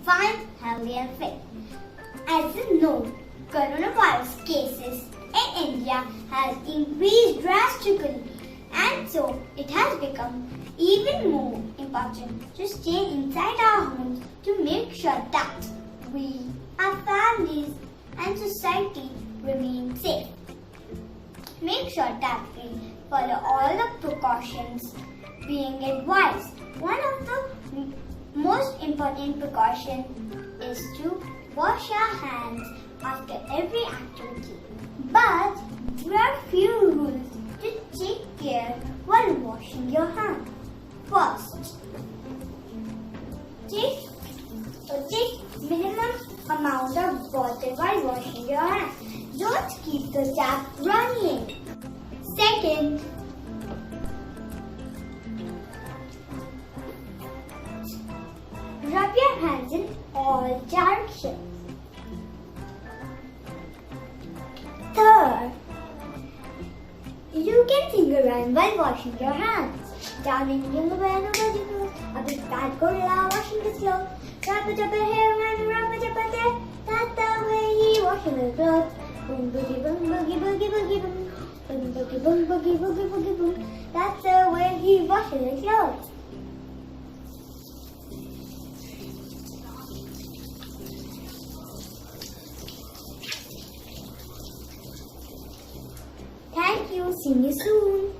fine, healthy and fit. As you know, coronavirus cases in India has increased drastically, and so it has become even more important to stay inside our homes to make sure that we, our families and society remain safe. Make sure that we follow all the precautions being advised. One of the most important precautions is to wash our hands after every activity. But there are few rules to take care while washing your hands. First, take minimum amount of water while washing your hands. Don't keep the tap running. Second, rub your hands in all directions. Third, you can sing a rhyme while washing your hands. Darling, jingle bell, nobody knows. A big fat gorilla washing his clothes. Wrap it up a hair and wrap it up a there. That's the way he washes his clothes. Boom boogie boom boogie boogie boogie boom. Boom boogie boom boogie boogie boogie boom. That's the way he washes his clothes. Thank you. See you soon.